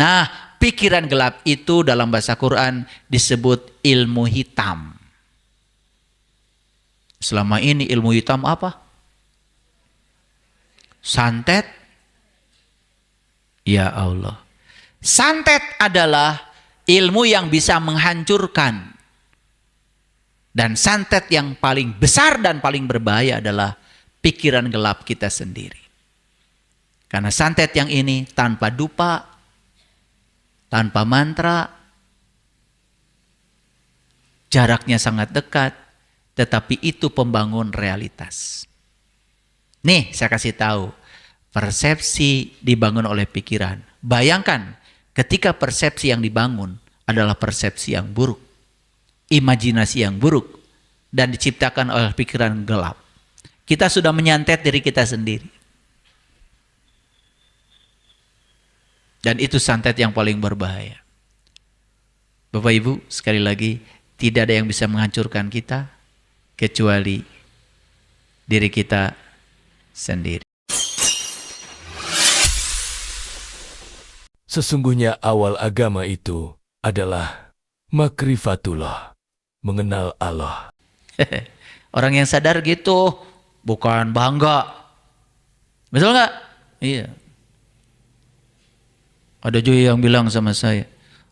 Nah, pikiran gelap itu dalam bahasa Quran disebut ilmu hitam. Selama ini ilmu hitam apa? Santet. Ya Allah. Santet adalah ilmu yang bisa menghancurkan. Dan santet yang paling besar dan paling berbahaya adalah pikiran gelap kita sendiri. Karena santet yang ini tanpa dupa, tanpa mantra, jaraknya sangat dekat, tetapi itu pembangun realitas. Nih, saya kasih tahu, persepsi dibangun oleh pikiran. Bayangkan, ketika persepsi yang dibangun adalah persepsi yang buruk, imajinasi yang buruk, dan diciptakan oleh pikiran gelap. Kita sudah menyantet diri kita sendiri. Dan itu santet yang paling berbahaya. Bapak Ibu, sekali lagi, tidak ada yang bisa menghancurkan kita kecuali diri kita sendiri. Sesungguhnya awal agama itu adalah makrifatullah, mengenal Allah. Orang yang sadar gitu, bukan bangga. Betul nggak? Iya. Ada juga yang bilang sama saya,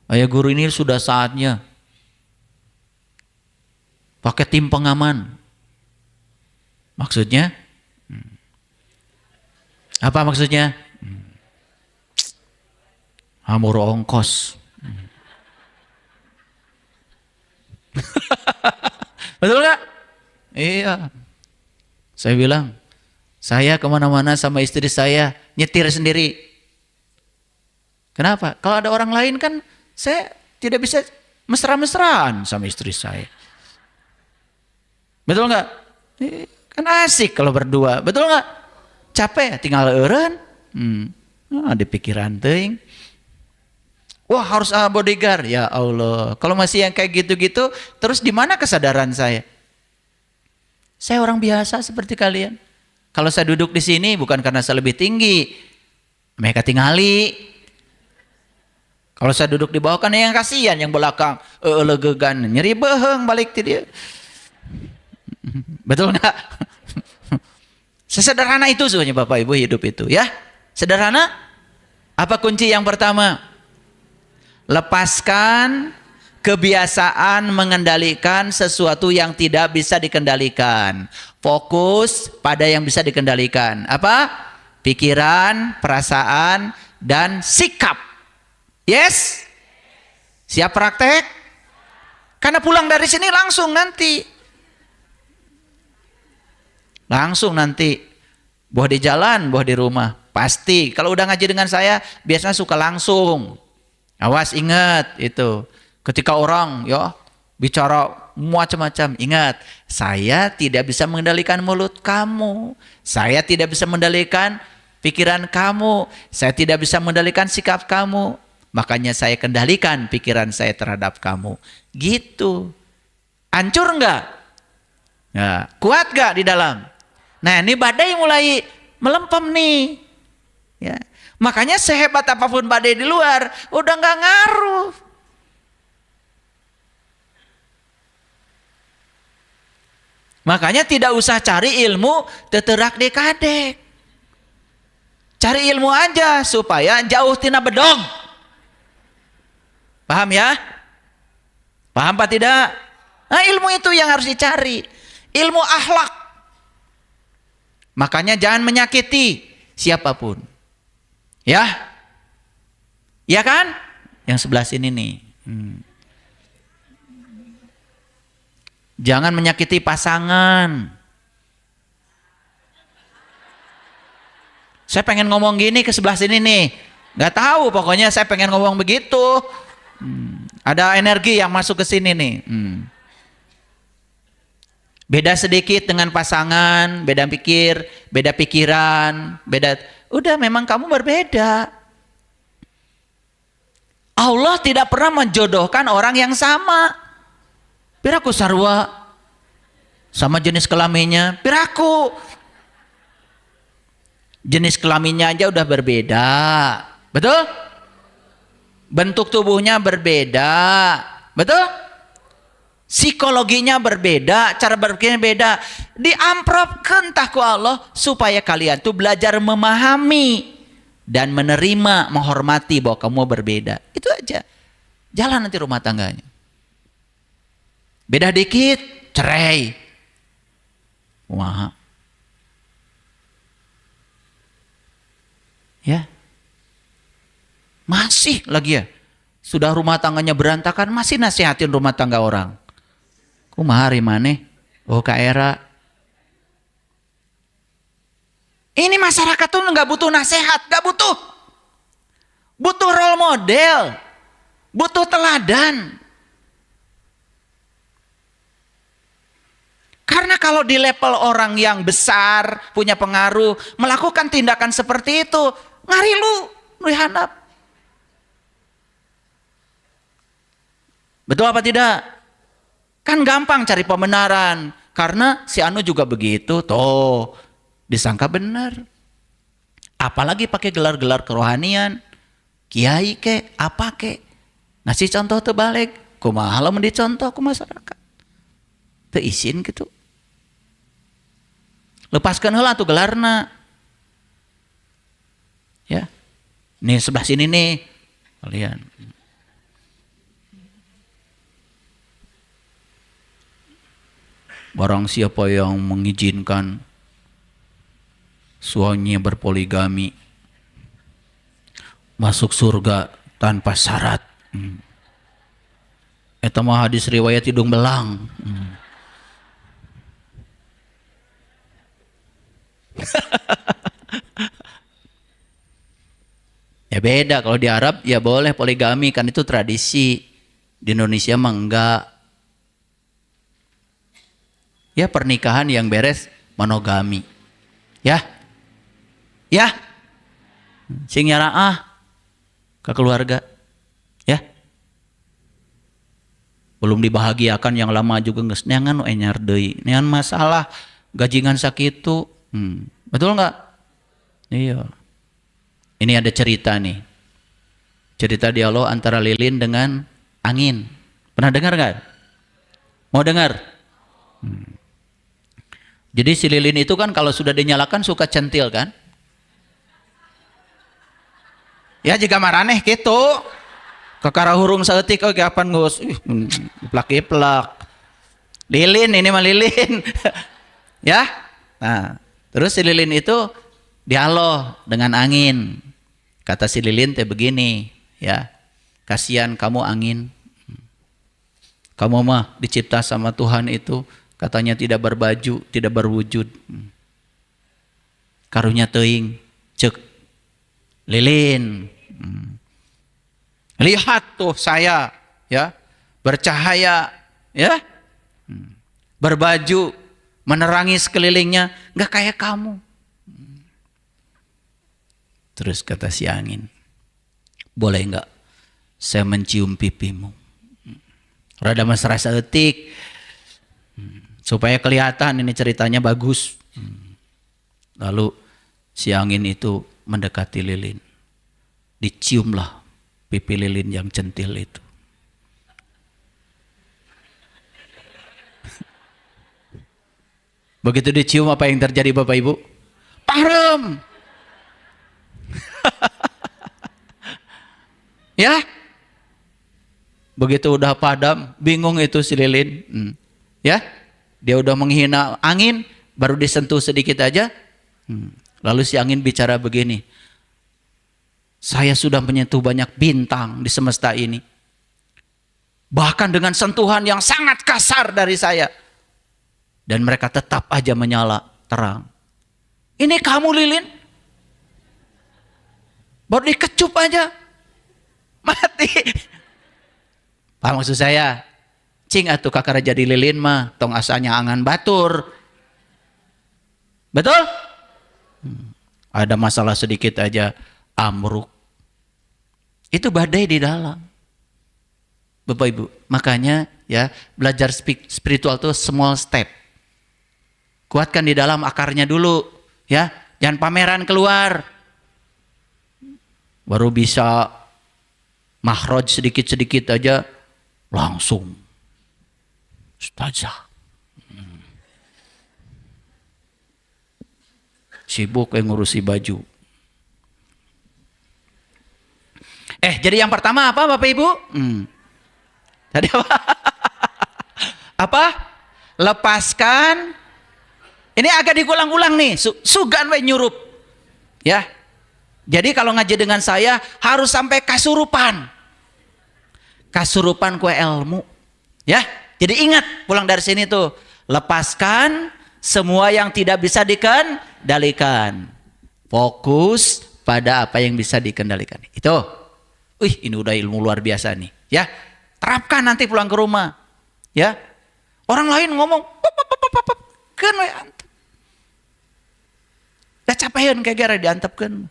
ayah guru ini sudah saatnya pakai tim pengaman. Maksudnya? Apa maksudnya? Hamur ongkos. Betul nggak? Iya. Saya bilang, saya kemana-mana sama istri saya nyetir sendiri. Kenapa? Kalau ada orang lain kan saya tidak bisa mesra-mesraan sama istri saya. Betul nggak? Kan asik kalau berdua. Betul nggak? Capek tinggal eureun. Ada pikiran teuing. Wah, harus bodyguard. Ya Allah. Kalau masih yang kayak gitu-gitu, terus di mana kesadaran saya? Saya orang biasa seperti kalian. Kalau saya duduk di sini bukan karena saya lebih tinggi. Mereka tingali. Kalau saya duduk di bawah kan yang kasihan yang belakang legegan nyeri beheng balik ti dia. Betul nggak? Sesederhana itu sebenarnya Bapak Ibu hidup itu ya. Sederhana. Apa kunci yang pertama? Lepaskan kebiasaan mengendalikan sesuatu yang tidak bisa dikendalikan. Fokus pada yang bisa dikendalikan. Apa? Pikiran, perasaan, dan sikap. Yes? Siap praktek? Karena pulang dari sini langsung nanti. Langsung nanti. Boh di jalan, boh di rumah. Pasti. Kalau udah ngaji dengan saya, biasanya suka langsung. Awas, ingat itu. Ketika orang ya bicara macam-macam, ingat. Saya tidak bisa mengendalikan mulut kamu. Saya tidak bisa mengendalikan pikiran kamu. Saya tidak bisa mengendalikan sikap kamu. Makanya saya kendalikan pikiran saya terhadap kamu. Gitu. Hancur enggak? Ya, kuat enggak di dalam? Nah, ini badai mulai melempem nih. Ya. Makanya sehebat apapun badai di luar, udah enggak ngaruh. Makanya tidak usah cari ilmu teterak dekadek. Cari ilmu aja supaya jauh tina bedog. Paham ya? Paham apa tidak? Nah, ilmu itu yang harus dicari. Ilmu akhlak. Makanya jangan menyakiti siapapun. Ya? Ya kan? Yang sebelah sini nih. Jangan menyakiti pasangan. Saya pengen ngomong gini ke sebelah sini nih. Gak tahu, pokoknya saya pengen ngomong begitu. Ada energi yang masuk ke sini nih. Beda sedikit dengan pasangan, beda pikir, beda pikiran, beda. Udah, memang kamu berbeda. Allah tidak pernah menjodohkan orang yang sama. Piraku sarwa sama jenis kelaminnya, piraku jenis kelaminnya aja udah berbeda. Betul? bentuk tubuhnya berbeda. Betul? Psikologinya berbeda, cara berpikirnya beda. Diampropkeun tah ku Allah supaya kalian tuh belajar memahami dan menerima, menghormati bahwa kamu berbeda. Itu aja. Jalan nanti rumah tangganya. Beda dikit, cerai. Wah. Ya. Masih lagi ya. Sudah rumah tangganya berantakan, masih nasihatin rumah tangga orang. Kumaha hari maneh? Oh, Kak Era. Ini masyarakat tuh nggak butuh nasihat, nggak butuh. Butuh role model, butuh teladan. Karena kalau di level orang yang besar, punya pengaruh, melakukan tindakan seperti itu, ngarilu, handap. Betul apa tidak? Kan gampang cari pembenaran. Karena si Anu juga begitu, toh disangka benar. Apalagi pakai gelar-gelar kerohanian. Kiai ke, apa ke. Ngasih contoh terbalik. Kumaha lamun dicontoh ku masyarakat. Teu izin gitu. Lepaskan heula tuh gelarna. Ya. Nih sebelah sini nih. Kalian. Barang siapa yang mengizinkan suaminya berpoligami masuk surga tanpa syarat. Eta mah hadis riwayat hidung belang. Ya beda, kalau di Arab ya boleh poligami, kan itu tradisi. Di Indonesia mah enggak. Ya pernikahan yang beres monogami. Ya. Ya. Sing nyaraah ke keluarga. Ya. Belum dibahagiakan yang lama juga geus neangan anyar deui. Nean masalah gajingan sakitu. Betul enggak? Iya. Ini ada cerita nih. Cerita dialog antara lilin dengan angin. Pernah dengar enggak? Mau dengar? Jadi si lilin itu kan kalau sudah dinyalakan suka centil kan? Ya jika maraneh gitu. Kekara hurung saeutik oge apan geus plak-plak. Lilin ini mah lilin. Ya? Nah, terus si lilin itu dialog dengan angin. Kata si lilin teh begini, ya. Kasihan kamu angin. Kamu mah dicipta sama Tuhan itu katanya tidak berbaju, tidak berwujud. Karunya teuing, cek lilin. Lihat tuh saya, ya, bercahaya, ya, berbaju, menerangi sekelilingnya, nggak kayak kamu. Terus kata si angin, boleh nggak saya mencium pipimu? Rada mesra saeutik. Supaya kelihatan ini ceritanya bagus. Lalu si angin itu mendekati lilin. Diciumlah pipi lilin yang centil itu. Begitu dicium apa yang terjadi Bapak Ibu? Parem. Ya. Begitu udah padam, bingung itu si lilin. Ya. Dia udah menghina angin, baru disentuh sedikit aja. Lalu si angin bicara begini. Saya sudah menyentuh banyak bintang di semesta ini. Bahkan dengan sentuhan yang sangat kasar dari saya. Dan mereka tetap aja menyala terang. Ini kamu lilin? Baru dikecup aja. Mati. Paham maksud saya? Cing atuh kakara jadi lilin mah tong asanya angan batur. Betul? Ada masalah sedikit aja amruk. Itu badai di dalam. Bapak Ibu, makanya ya belajar spiritual itu small step. Kuatkan di dalam akarnya dulu, ya. Jangan pameran keluar. Baru bisa Makhraj sedikit-sedikit aja langsung ustazah. Sibuk yang ngurusi baju. Jadi yang pertama apa Bapak Ibu? Tadi apa? Apa? Lepaskan. Ini agak diulang-ulang nih. Sugan we nyurup. Ya. Jadi kalau ngaji dengan saya harus sampai kasurupan. Kasurupan kue ilmu. Ya. Jadi ingat pulang dari sini tuh. Lepaskan semua yang tidak bisa dikendalikan. Fokus pada apa yang bisa dikendalikan. Itu. Ini udah ilmu luar biasa nih. Ya. Terapkan nanti pulang ke rumah. Ya. Orang lain ngomong. Kan we antep. Dah capean kayak gara diantepkan.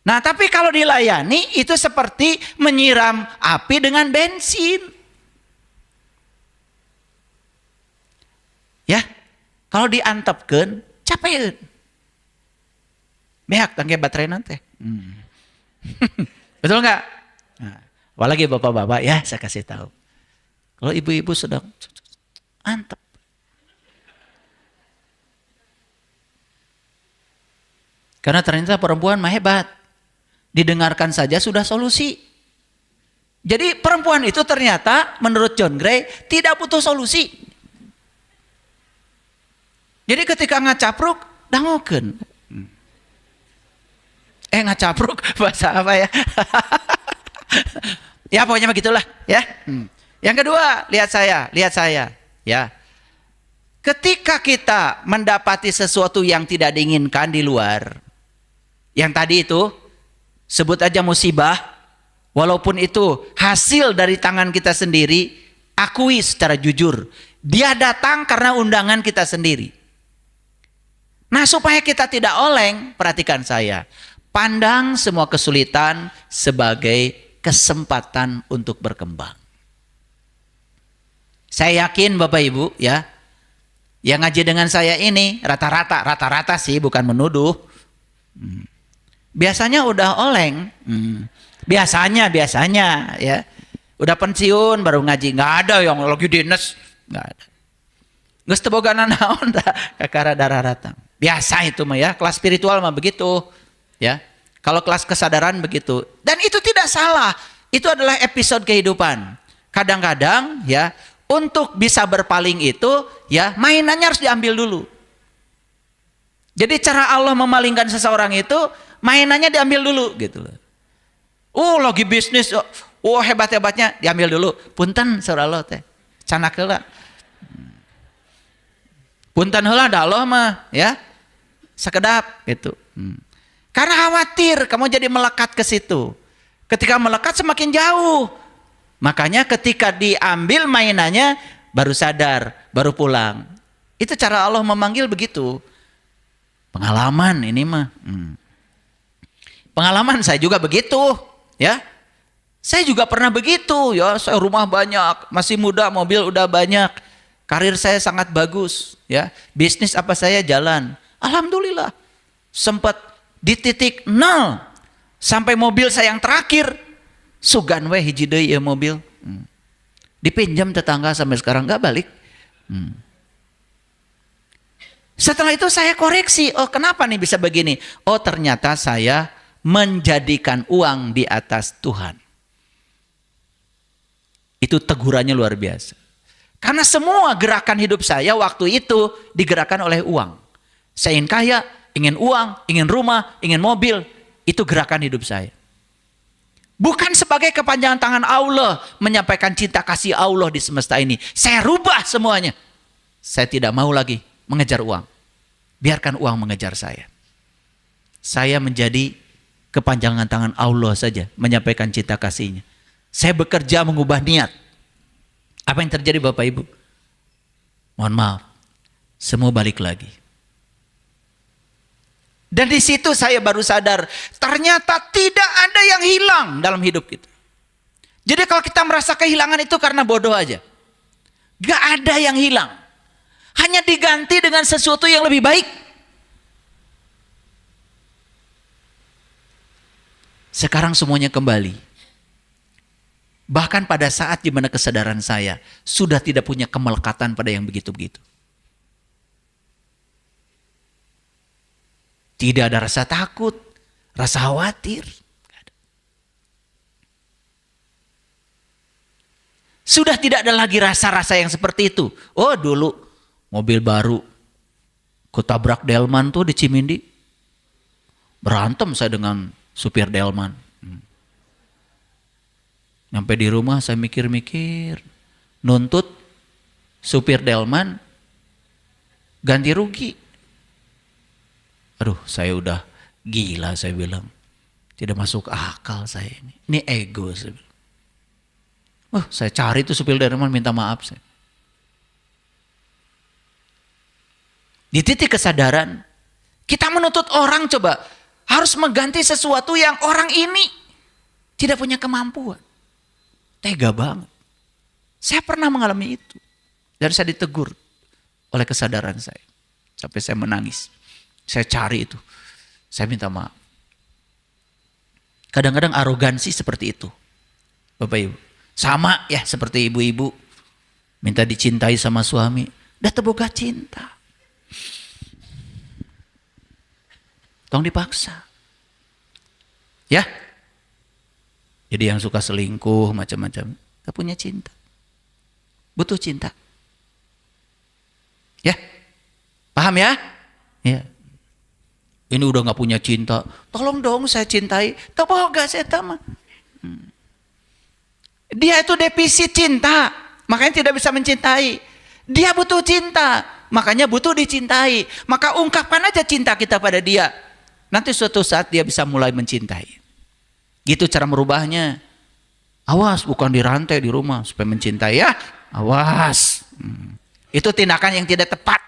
Nah tapi kalau dilayani itu seperti menyiram api dengan bensin. Ya, kalau diantepkan capean. Beak tangke baterai nanti. Betul nggak? Nah, apalagi bapak-bapak ya saya kasih tahu. Kalau ibu-ibu sedang antep. Karena ternyata perempuan mah hebat. Didengarkan saja sudah solusi. Jadi perempuan itu ternyata menurut John Gray tidak butuh solusi. Jadi ketika ngacapruk, dangokeun. Ngacapruk bahasa apa ya? Ya pokoknya begitulah ya. Yang kedua, lihat saya ya. Ketika kita mendapati sesuatu yang tidak diinginkan di luar, yang tadi itu sebut aja musibah, walaupun itu hasil dari tangan kita sendiri, akui secara jujur, dia datang karena undangan kita sendiri. Nah supaya kita tidak oleng, perhatikan saya, pandang semua kesulitan sebagai kesempatan untuk berkembang. Saya yakin Bapak Ibu ya, yang ngaji dengan saya ini rata-rata sih, bukan menuduh. Biasanya udah oleng. Biasanya ya. Udah pensiun baru ngaji, nggak ada yang lagi dinas, nggak ada. Geus teu boga nanaon kakara darah ratang. Biasa itu mah ya, kelas spiritual mah begitu ya. Kalau kelas kesadaran begitu. Dan itu tidak salah. Itu adalah episode kehidupan. Kadang-kadang ya, untuk bisa berpaling itu ya, mainannya harus diambil dulu. Jadi cara Allah memalingkan seseorang itu mainannya diambil dulu gitu loh. Lagi bisnis, hebat-hebatnya diambil dulu. Punten saudara Allah teh. Canak heula. Punten heula da Allah mah ya. Sekedap gitu. Karena khawatir kamu jadi melekat ke situ. Ketika melekat semakin jauh. Makanya ketika diambil mainannya baru sadar, baru pulang. Itu cara Allah memanggil begitu. Pengalaman ini mah. Pengalaman saya juga begitu, ya. Saya juga pernah begitu, ya. Saya rumah banyak, masih muda, mobil udah banyak. Karir saya sangat bagus, ya. Bisnis apa saya jalan. Alhamdulillah. Sempat di titik 0 sampai mobil saya yang terakhir sugan we hiji deui ya mobil. Dipinjam tetangga sampai sekarang enggak balik. Setelah itu saya koreksi, kenapa nih bisa begini? Ternyata saya menjadikan uang di atas Tuhan. Itu tegurannya luar biasa. Karena semua gerakan hidup saya waktu itu digerakkan oleh uang. Saya ingin kaya, ingin uang, ingin rumah, ingin mobil. Itu gerakan hidup saya. Bukan sebagai kepanjangan tangan Allah menyampaikan cinta kasih Allah di semesta ini. Saya rubah semuanya. Saya tidak mau lagi mengejar uang. Biarkan uang mengejar saya. Saya menjadi kepanjangan tangan Allah saja menyampaikan cinta kasihnya. Saya bekerja mengubah niat. Apa yang terjadi Bapak Ibu? Mohon maaf. Semua balik lagi. Dan di situ saya baru sadar, ternyata tidak ada yang hilang dalam hidup kita. Jadi kalau kita merasa kehilangan itu karena bodoh aja. Gak ada yang hilang. Hanya diganti dengan sesuatu yang lebih baik. Sekarang semuanya kembali. Bahkan pada saat di mana kesadaran saya sudah tidak punya kemelekatan pada yang begitu-begitu. Tidak ada rasa takut, rasa khawatir. Sudah tidak ada lagi rasa-rasa yang seperti itu. Oh dulu mobil baru, kutabrak delman tuh di Cimindi. Berantem saya dengan supir delman. Sampai di rumah saya mikir-mikir, nuntut supir delman ganti rugi. Aduh, saya udah gila, saya bilang. Tidak masuk akal saya ini. Ini ego, saya bilang. Saya cari tuh supir delman, minta maaf saya. Di titik kesadaran, kita menuntut orang coba harus mengganti sesuatu yang orang ini tidak punya kemampuan. Tega banget. Saya pernah mengalami itu. Dan saya ditegur oleh kesadaran saya. Sampai saya menangis. Saya cari itu. Saya minta maaf. Kadang-kadang arogansi seperti itu. Bapak Ibu. Sama ya seperti ibu-ibu. Minta dicintai sama suami. Udah terbuka cinta. Tolong dipaksa. Ya. Jadi yang suka selingkuh macam-macam. Gak punya cinta. Butuh cinta. Ya. Paham ya? Ya. Ini udah gak punya cinta. Tolong dong saya cintai. Tahu gak saya tahu. Dia itu defisit cinta. Makanya tidak bisa mencintai. Dia butuh cinta. Makanya butuh dicintai. Maka ungkapkan aja cinta kita pada dia. Nanti suatu saat dia bisa mulai mencintai. Gitu cara merubahnya. Awas, bukan dirantai di rumah supaya mencintai ya. Awas. Itu tindakan yang tidak tepat.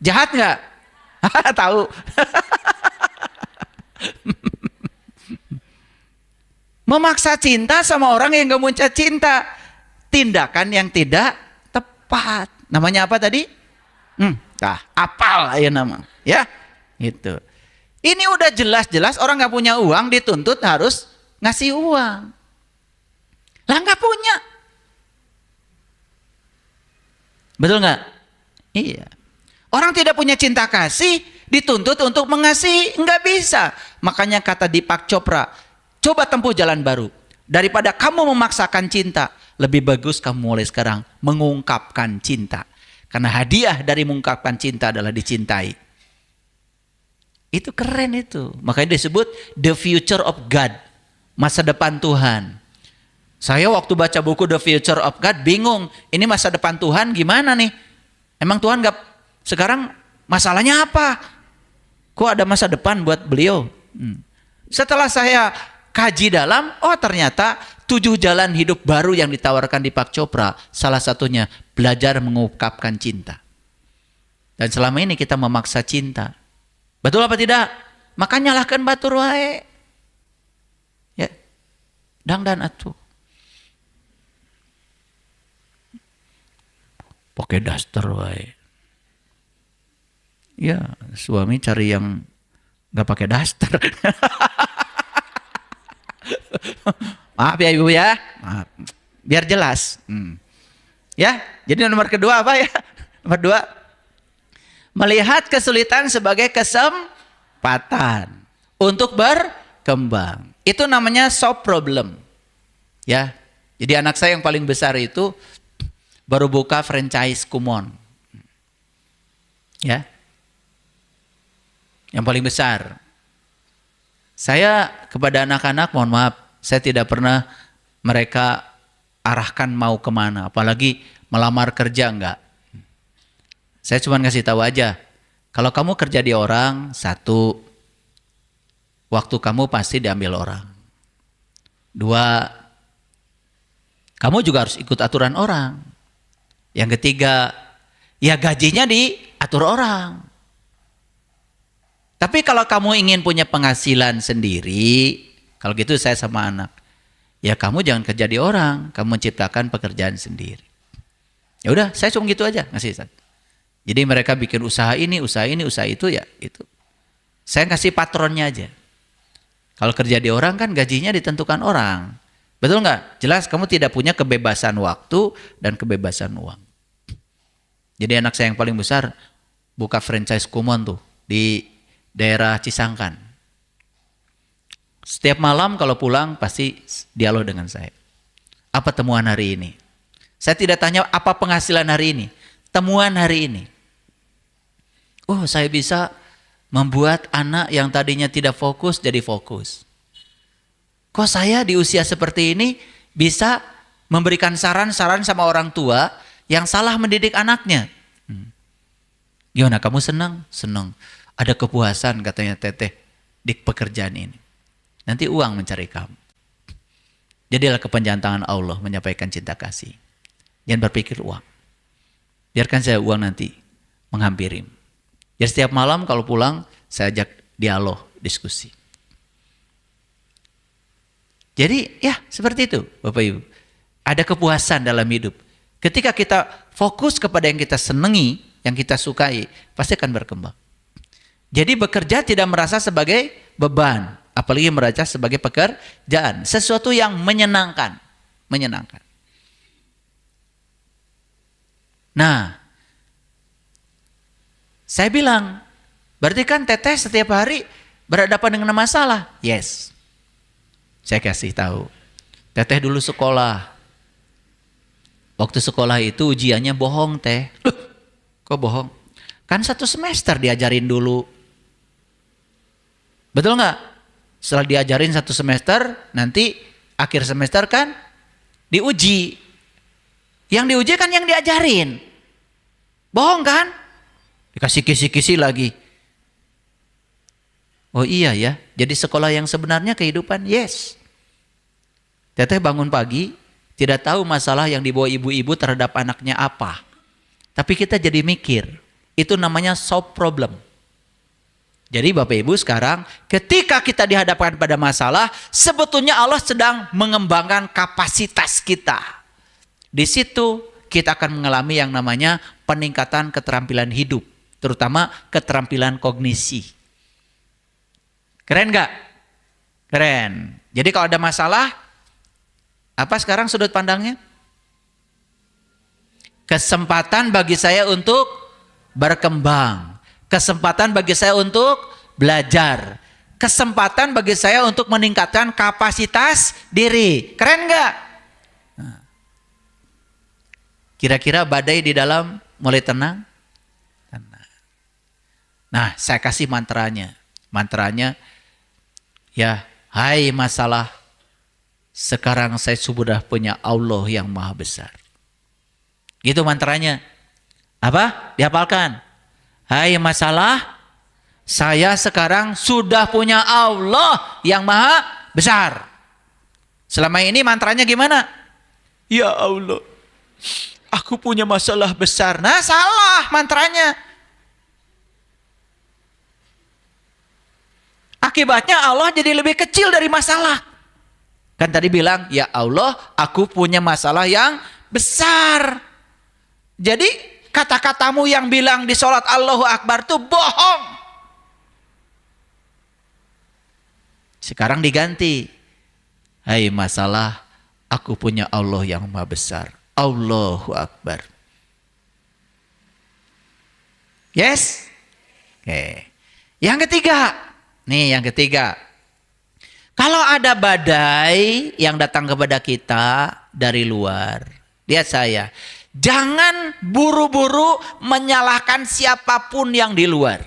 Jahat nggak? Tahu. Memaksa cinta sama orang yang gak punya cinta. Tindakan yang tidak tepat. Namanya apa tadi? Apal ya nama. Ya, itu. Ini udah jelas-jelas orang gak punya uang dituntut harus ngasih uang. Lah gak punya. Betul gak? Iya. Orang tidak punya cinta kasih dituntut untuk mengasihi. Nggak bisa. Makanya kata Deepak Chopra, coba tempuh jalan baru. Daripada kamu memaksakan cinta, lebih bagus kamu mulai sekarang mengungkapkan cinta. Karena hadiah dari mengungkapkan cinta adalah dicintai. Itu keren itu. Makanya disebut the future of God. Masa depan Tuhan. Saya waktu baca buku The Future of God bingung. Ini masa depan Tuhan gimana nih? Emang Tuhan gak, sekarang masalahnya apa? Kok ada masa depan buat beliau? Setelah saya kaji dalam, oh ternyata 7 jalan hidup baru yang ditawarkan di Deepak Chopra. Salah satunya belajar mengungkapkan cinta. Dan selama ini kita memaksa cinta. Betul apa tidak? Maka nyalahkan batur wae. Ya. Dangdan atuh. Pakai daster wae. Ya, suami cari yang nggak pakai daster. Maaf ya ibu ya, maaf. Biar jelas. Ya, jadi nomor kedua apa ya? Nomor 2, melihat kesulitan sebagai kesempatan untuk berkembang. Itu namanya solve problem. Ya, jadi anak saya yang paling besar itu baru buka franchise Kumon. Ya. Yang paling besar. Saya kepada anak-anak, mohon maaf, saya tidak pernah mereka arahkan mau kemana. Apalagi melamar kerja, enggak. Saya cuma ngasih tahu aja. Kalau kamu kerja di orang, 1, waktu kamu pasti diambil orang. 2, kamu juga harus ikut aturan orang. Yang ketiga, ya gajinya diatur orang. Tapi kalau kamu ingin punya penghasilan sendiri, kalau gitu saya sama anak, ya kamu jangan kerja di orang, kamu menciptakan pekerjaan sendiri. Ya udah, saya cuma gitu aja ngasih. Jadi mereka bikin usaha ini, usaha itu ya itu. Saya kasih patronnya aja. Kalau kerja di orang kan gajinya ditentukan orang. Betul nggak? Jelas kamu tidak punya kebebasan waktu dan kebebasan uang. Jadi anak saya yang paling besar buka franchise Kumon tuh di daerah Cisangkan. Setiap malam kalau pulang pasti dialog dengan saya. Apa temuan hari ini? Saya tidak tanya apa penghasilan hari ini. Temuan hari ini. Oh, saya bisa membuat anak yang tadinya tidak fokus jadi fokus. Kok saya di usia seperti ini bisa memberikan saran-saran sama orang tua yang salah mendidik anaknya? Gimana, kamu senang? Senang. Ada kepuasan katanya teteh di pekerjaan ini. Nanti uang mencari kamu. Jadilah kepanjangan tangan Allah menyampaikan cinta kasih. Jangan berpikir uang. Biarkan saya uang nanti menghampiri. Jadi setiap malam kalau pulang saya ajak dialog, diskusi. Jadi ya seperti itu Bapak Ibu. Ada kepuasan dalam hidup. Ketika kita fokus kepada yang kita senangi, yang kita sukai, pasti akan berkembang. Jadi bekerja tidak merasa sebagai beban, apalagi merasa sebagai pekerjaan, sesuatu yang menyenangkan, menyenangkan. Nah, saya bilang, berarti kan teteh setiap hari berhadapan dengan masalah. Yes. Saya kasih tahu. Teteh dulu sekolah. Waktu sekolah itu ujiannya bohong, teh. Loh, kok bohong? Kan 1 semester diajarin dulu. Betul nggak? Setelah diajarin 1 semester, nanti akhir semester kan diuji. Yang diuji kan yang diajarin. Bohong kan? Dikasih kisi-kisi lagi. Oh iya ya, jadi sekolah yang sebenarnya kehidupan, yes. Teteh bangun pagi, tidak tahu masalah yang dibawa ibu-ibu terhadap anaknya apa. Tapi kita jadi mikir, itu namanya solve problem. Jadi Bapak Ibu sekarang, ketika kita dihadapkan pada masalah, sebetulnya Allah sedang mengembangkan kapasitas kita. Di situ kita akan mengalami yang namanya peningkatan keterampilan hidup, terutama keterampilan kognisi. Keren nggak? Keren. Jadi kalau ada masalah, apa sekarang sudut pandangnya? Kesempatan bagi saya untuk berkembang. Kesempatan bagi saya untuk belajar. Kesempatan bagi saya untuk meningkatkan kapasitas diri. Keren nggak? Kira-kira badai di dalam mulai tenang? Tenang. Nah, saya kasih mantranya. Mantranya, ya, hai masalah, sekarang saya sudah punya Allah yang maha besar. Gitu mantranya. Apa? Dihafalkan. Hai masalah, saya sekarang sudah punya Allah yang maha besar. Selama ini mantranya gimana? Ya Allah, aku punya masalah besar. Nah, salah mantranya. Akibatnya Allah jadi lebih kecil dari masalah. Kan tadi bilang, ya Allah, aku punya masalah yang besar. Jadi kata-katamu yang bilang di sholat Allahu Akbar itu bohong. Sekarang diganti. Hai masalah, aku punya Allah yang maha besar. Allahu Akbar. Yes? Oke. Yang ketiga. Nih yang ketiga. Kalau ada badai yang datang kepada kita dari luar. Lihat saya. Jangan buru-buru menyalahkan siapapun yang di luar.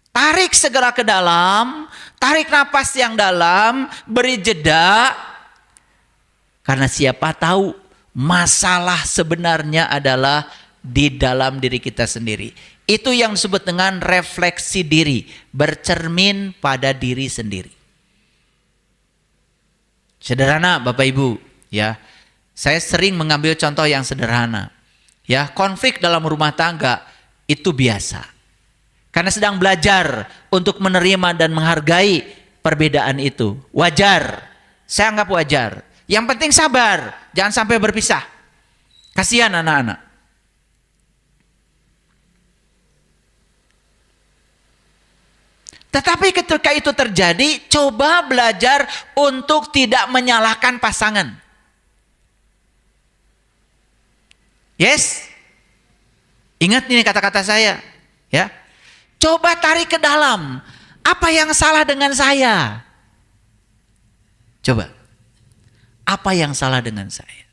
Tarik segera ke dalam. Tarik napas yang dalam. Beri jeda. Karena siapa tahu masalah sebenarnya adalah di dalam diri kita sendiri. Itu yang disebut dengan refleksi diri, bercermin pada diri sendiri. Sederhana Bapak Ibu, ya. Saya sering mengambil contoh yang sederhana. Ya, konflik dalam rumah tangga itu biasa. Karena sedang belajar untuk menerima dan menghargai perbedaan itu. Wajar. Saya anggap wajar. Yang penting sabar, jangan sampai berpisah. Kasihan anak-anak. Tetapi ketika itu terjadi, coba belajar untuk tidak menyalahkan pasangan. Yes? Ingat ini kata-kata saya, ya. Coba tarik ke dalam. Apa yang salah dengan saya? Coba. Apa yang salah dengan saya?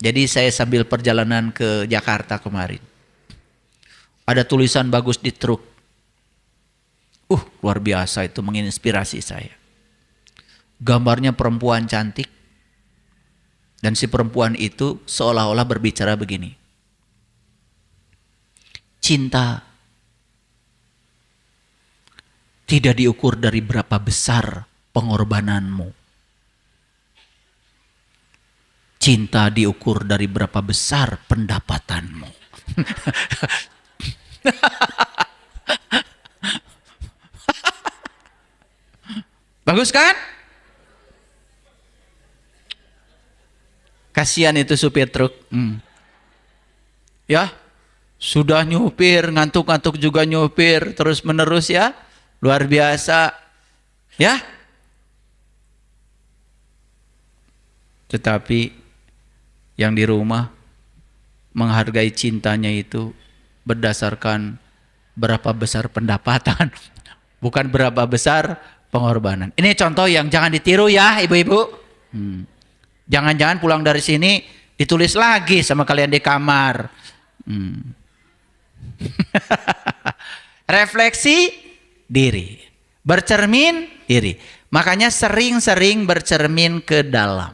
Jadi saya sambil perjalanan ke Jakarta kemarin. Ada tulisan bagus di truk. Luar biasa, itu menginspirasi saya. Gambarnya perempuan cantik. Dan si perempuan itu seolah-olah berbicara begini. Cinta tidak diukur dari berapa besar pengorbananmu. Cinta diukur dari berapa besar pendapatanmu. Bagus kan? Kasihan itu supir truk. Ya, sudah nyupir, ngantuk-ngantuk juga nyupir, terus menerus ya. Luar biasa. Ya. Tetapi yang di rumah menghargai cintanya itu berdasarkan berapa besar pendapatan, bukan berapa besar pengorbanan. Ini contoh yang jangan ditiru ya ibu-ibu. Jangan-jangan pulang dari sini ditulis lagi sama kalian di kamar. Refleksi diri, bercermin diri. Makanya sering-sering bercermin ke dalam.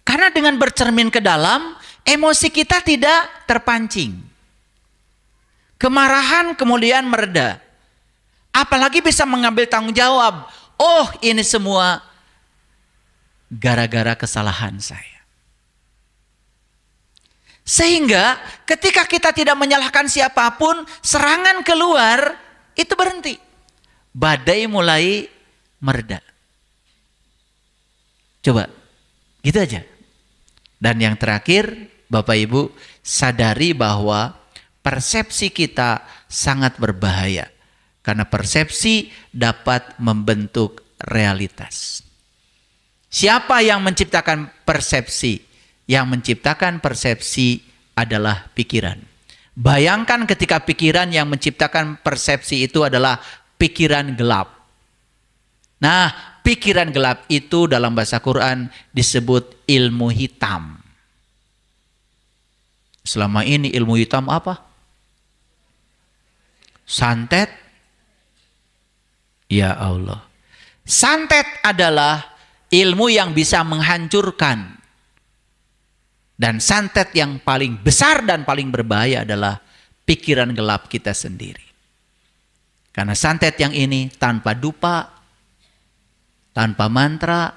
Karena dengan bercermin ke dalam, emosi kita tidak terpancing. Kemarahan kemudian mereda. Apalagi bisa mengambil tanggung jawab. Oh, ini semua gara-gara kesalahan saya. Sehingga ketika kita tidak menyalahkan siapapun, serangan keluar itu berhenti. Badai mulai mereda. Coba, gitu aja. Dan yang terakhir, Bapak Ibu, sadari bahwa persepsi kita sangat berbahaya. Karena persepsi dapat membentuk realitas. Siapa yang menciptakan persepsi? Yang menciptakan persepsi adalah pikiran. Bayangkan ketika pikiran yang menciptakan persepsi itu adalah pikiran gelap. Nah, pikiran gelap itu dalam bahasa Quran disebut ilmu hitam. Selama ini ilmu hitam apa? Santet. Ya Allah. Santet adalah ilmu yang bisa menghancurkan. Dan santet yang paling besar dan paling berbahaya adalah pikiran gelap kita sendiri. Karena santet yang ini tanpa dupa, tanpa mantra,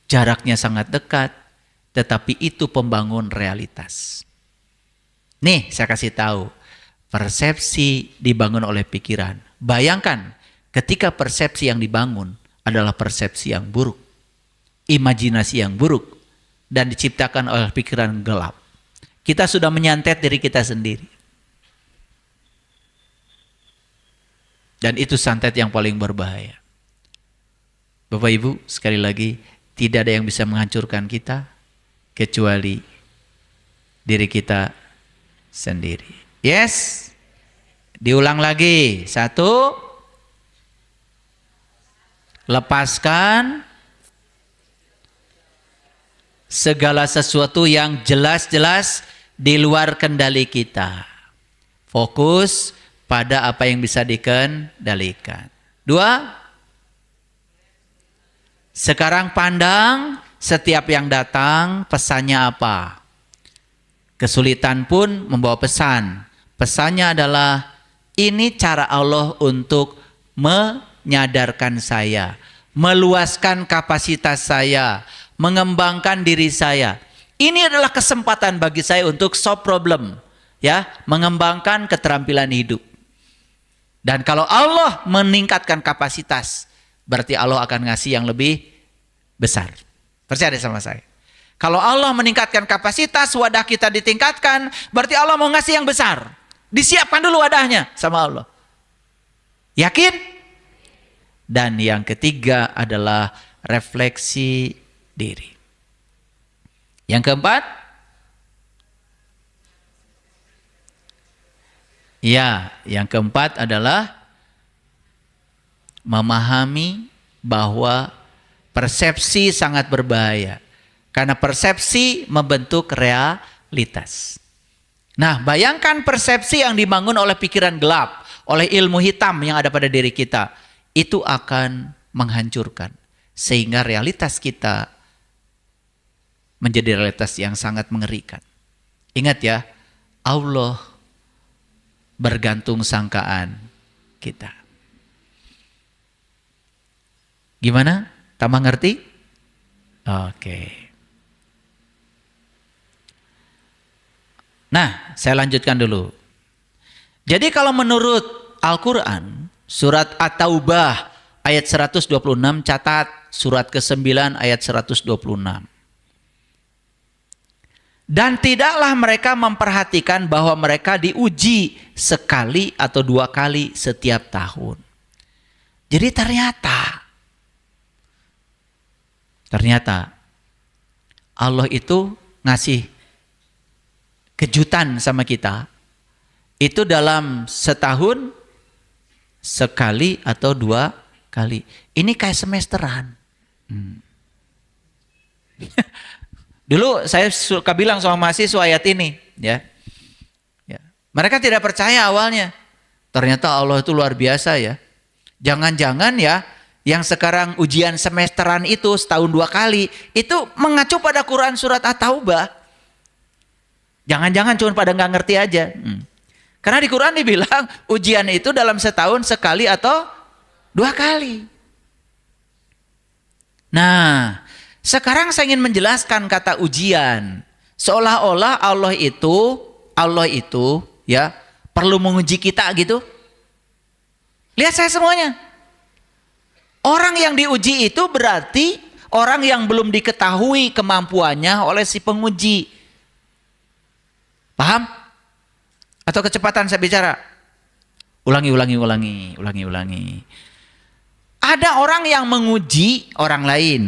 jaraknya sangat dekat, tetapi itu pembangun realitas. Nih, saya kasih tahu. Persepsi dibangun oleh pikiran. Bayangkan ketika persepsi yang dibangun adalah persepsi yang buruk, imajinasi yang buruk, dan diciptakan oleh pikiran gelap. Kita sudah menyantet diri kita sendiri. Dan itu santet yang paling berbahaya. Bapak Ibu, sekali lagi, tidak ada yang bisa menghancurkan kita kecuali diri kita sendiri. Yes, diulang lagi. 1, lepaskan segala sesuatu yang jelas-jelas di luar kendali kita. Fokus pada apa yang bisa dikendalikan. 2, sekarang pandang setiap yang datang pesannya apa. Kesulitan pun membawa pesan. Pesannya adalah ini cara Allah untuk menyadarkan saya, meluaskan kapasitas saya, mengembangkan diri saya. Ini adalah kesempatan bagi saya untuk solve problem, ya, mengembangkan keterampilan hidup. Dan kalau Allah meningkatkan kapasitas, berarti Allah akan ngasih yang lebih besar. Percaya sama saya. Kalau Allah meningkatkan kapasitas, wadah kita ditingkatkan, berarti Allah mau ngasih yang besar. Disiapkan dulu wadahnya sama Allah. Yakin? Dan yang ketiga adalah refleksi diri. Yang keempat, yang keempat adalah memahami bahwa persepsi sangat berbahaya. Karena persepsi membentuk realitas. Nah, bayangkan persepsi yang dibangun oleh pikiran gelap, oleh ilmu hitam yang ada pada diri kita, itu akan menghancurkan. Sehingga realitas kita menjadi realitas yang sangat mengerikan. Ingat ya, Allah bergantung sangkaan kita. Gimana? Tambah ngerti? Oke. Nah, saya lanjutkan dulu. Jadi kalau menurut Al-Quran, surat At-Taubah ayat 126, catat surat ke-9 ayat 126. Dan tidaklah mereka memperhatikan bahwa mereka diuji sekali atau 2 kali setiap tahun. Jadi ternyata Allah itu ngasih kejutan sama kita. Itu dalam setahun sekali atau 2 kali. Ini kayak semesteran. Dulu saya suka bilang sama mahasiswa ayat ini, ya. Mereka tidak percaya awalnya. Ternyata Allah itu luar biasa ya. Jangan-jangan ya, yang sekarang ujian semesteran itu setahun 2 kali, itu mengacu pada Quran surat At-Taubah. Jangan-jangan cuma pada nggak ngerti aja. Karena di Quran dibilang ujian itu dalam setahun sekali atau 2 kali. Nah, sekarang saya ingin menjelaskan kata ujian. Seolah-olah Allah itu ya perlu menguji kita gitu. Lihat saya semuanya. Orang yang diuji itu berarti orang yang belum diketahui kemampuannya oleh si penguji. Paham? Atau kecepatan saya bicara? Ulangi. Ada orang yang menguji orang lain.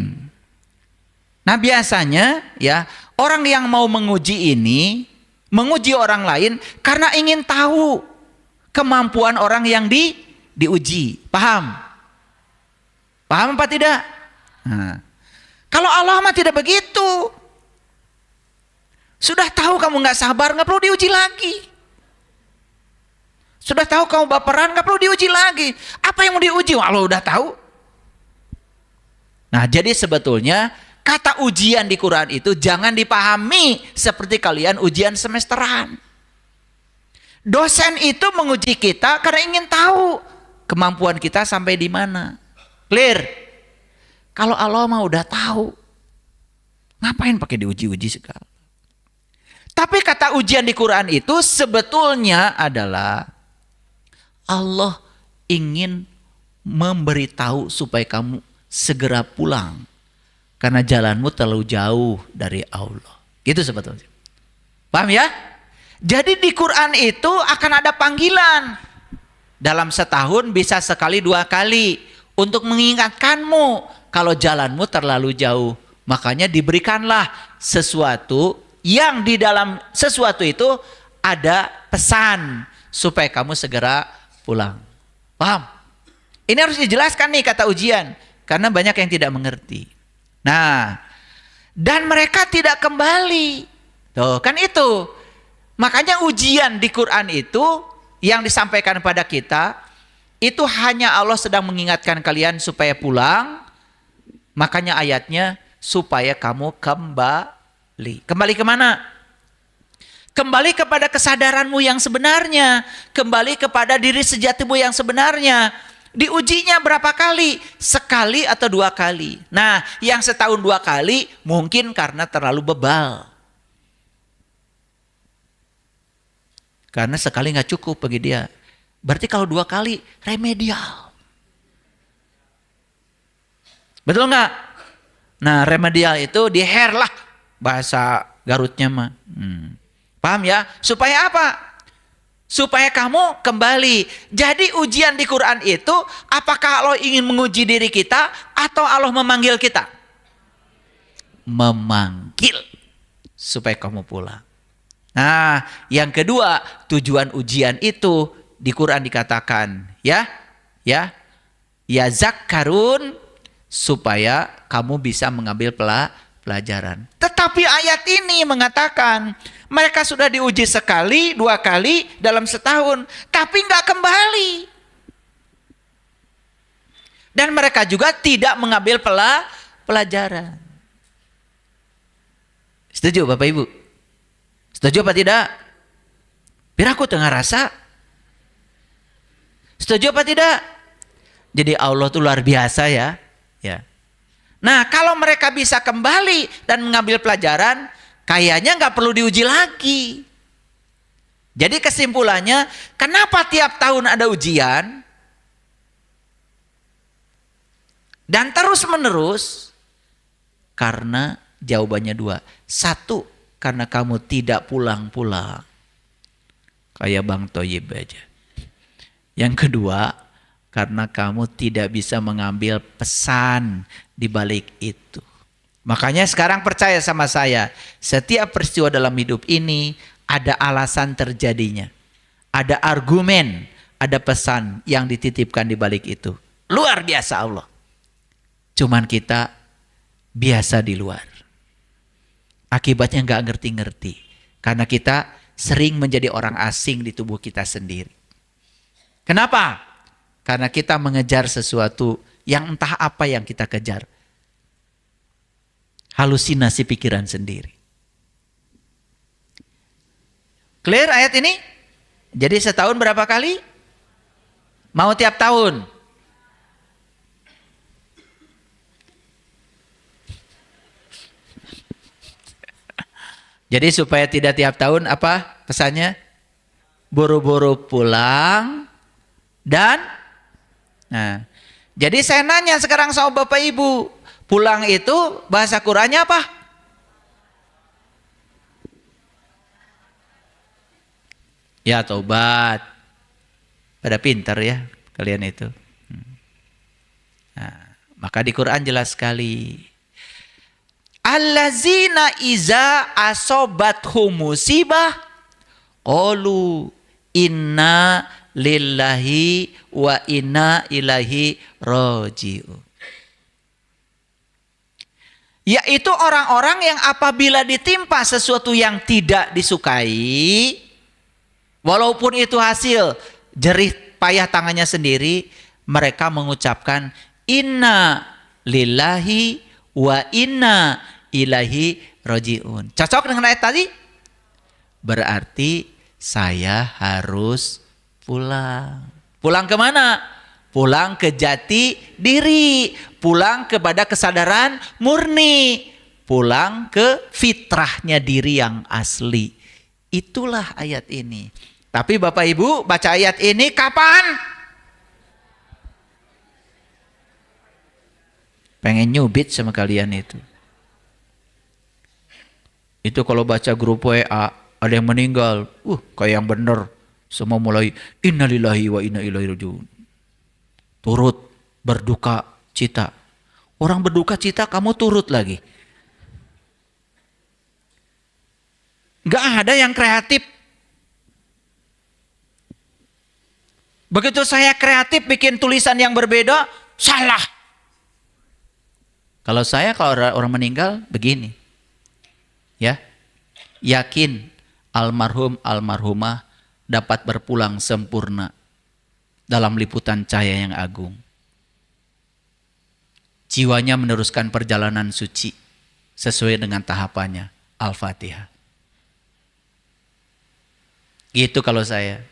Nah, biasanya ya, orang yang mau menguji ini menguji orang lain karena ingin tahu kemampuan orang yang diuji. Paham? Paham apa tidak? Nah, kalau Allah mah tidak begitu. Sudah tahu kamu nggak sabar, nggak perlu diuji lagi. Sudah tahu kamu baperan, nggak perlu diuji lagi. Apa yang mau diuji? Allah udah tahu. Nah, jadi sebetulnya kata ujian di Quran itu jangan dipahami seperti kalian ujian semesteran. Dosen itu menguji kita karena ingin tahu kemampuan kita sampai di mana. Clear? Kalau Allah mah udah tahu, ngapain pakai diuji-uji segala? Tapi kata ujian di Quran itu sebetulnya adalah Allah ingin memberitahu supaya kamu segera pulang. Karena jalanmu terlalu jauh dari Allah. Gitu sebetulnya. Paham ya? Jadi di Quran itu akan ada panggilan. Dalam setahun bisa sekali 2 kali. Untuk mengingatkanmu kalau jalanmu terlalu jauh. Makanya diberikanlah sesuatu yang di dalam sesuatu itu ada pesan supaya kamu segera pulang. Paham? Ini harus dijelaskan nih kata ujian. Karena banyak yang tidak mengerti. Nah, dan mereka tidak kembali. Tuh, kan itu. Makanya ujian di Quran itu yang disampaikan pada kita, itu hanya Allah sedang mengingatkan kalian supaya pulang. Makanya ayatnya, supaya kamu kembali. Kembali kemana? Kembali kepada kesadaranmu yang sebenarnya. Kembali kepada diri sejatimu yang sebenarnya. Diujinya berapa kali? Sekali atau 2 kali. Nah, yang setahun 2 kali mungkin karena terlalu bebal. Karena sekali nggak cukup bagi dia. Berarti kalau 2 kali remedial. Betul nggak? Nah, remedial itu di hair lah. bahasa Garutnya mah. Paham ya? Supaya apa? Supaya kamu kembali. Jadi ujian di Quran itu, apakah Allah ingin menguji diri kita atau Allah memanggil kita? Memanggil. Supaya kamu pulang. Nah, yang kedua, tujuan ujian itu di Quran dikatakan, ya zakkarun, supaya kamu bisa mengambil pelajaran. Tetapi ayat ini mengatakan mereka sudah diuji sekali, 2 kali dalam setahun, tapi nggak kembali. Dan mereka juga tidak mengambil pelajaran. Setuju Bapak Ibu? Setuju apa tidak? Biar aku tengah rasa. Setuju apa tidak? Jadi Allah itu luar biasa ya. Nah, kalau mereka bisa kembali dan mengambil pelajaran, kayaknya nggak perlu diuji lagi. Jadi kesimpulannya, kenapa tiap tahun ada ujian? Dan terus menerus? Karena jawabannya 2. 1, karena kamu tidak pulang-pulang. Kayak Bang Toyib aja. Yang kedua, karena kamu tidak bisa mengambil pesan di balik itu. Makanya sekarang percaya sama saya, setiap peristiwa dalam hidup ini ada alasan terjadinya. Ada argumen, ada pesan yang dititipkan di balik itu. Luar biasa Allah. Cuman kita biasa di luar. Akibatnya nggak ngerti-ngerti. Karena kita sering menjadi orang asing di tubuh kita sendiri. Kenapa? Karena kita mengejar sesuatu yang entah apa yang kita kejar. Halusinasi pikiran sendiri. Clear ayat ini? Jadi setahun berapa kali? Mau tiap tahun? Jadi supaya tidak tiap tahun apa pesannya? Buru-buru pulang dan jadi saya nanya sekarang sama Bapak Ibu, pulang itu bahasa Qurannya apa? Ya taubat. Pada pintar ya kalian itu. Nah, maka di Quran jelas sekali. Allazina iza asobathum musibah qalu inna lillahi wa inna ilaihi raji'un. Yaitu orang-orang yang apabila ditimpa sesuatu yang tidak disukai, walaupun itu hasil jerih payah tangannya sendiri, mereka mengucapkan inna lillahi wa inna ilaihi raji'un. Cocok dengan ayat tadi? Berarti saya harus pulang. Pulang kemana? Pulang ke jati diri. Pulang kepada kesadaran murni. Pulang ke fitrahnya diri yang asli. Itulah ayat ini. Tapi Bapak Ibu baca ayat ini kapan? Pengen nyubit sama kalian itu. Itu kalau baca grup WA, ada yang meninggal. Kayak yang bener. Semua mulai innalillahi wa inna ilaihi raji'un. Turut berduka cita. Orang berduka cita kamu turut lagi. Gak ada yang kreatif. Begitu saya kreatif bikin tulisan yang berbeda, salah. Kalau orang meninggal begini. Ya. Yakin almarhum almarhumah dapat berpulang sempurna dalam liputan cahaya yang agung. Jiwanya meneruskan perjalanan suci sesuai dengan tahapannya. Al-Fatihah. Gitu kalau saya.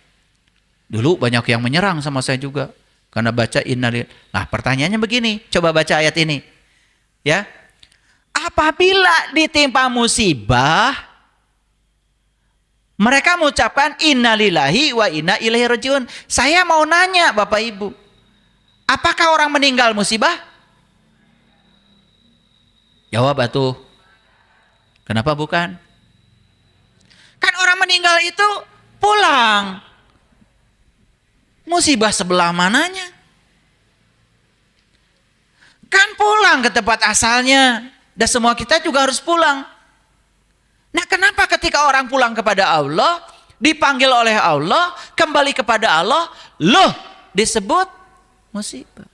Dulu banyak yang menyerang sama saya juga karena baca innalillahi. Nah, pertanyaannya begini, coba baca ayat ini. Ya. Apabila ditimpa musibah, mereka mengucapkan innalillahi wa inna ilaihi raji'un. Saya mau nanya Bapak Ibu, apakah orang meninggal musibah? Jawab atuh. Kenapa bukan? Kan orang meninggal itu pulang. Musibah sebelah mananya? Kan pulang ke tempat asalnya. Dan semua kita juga harus pulang. Nah, kenapa ketika orang pulang kepada Allah, dipanggil oleh Allah, kembali kepada Allah, loh disebut musibah.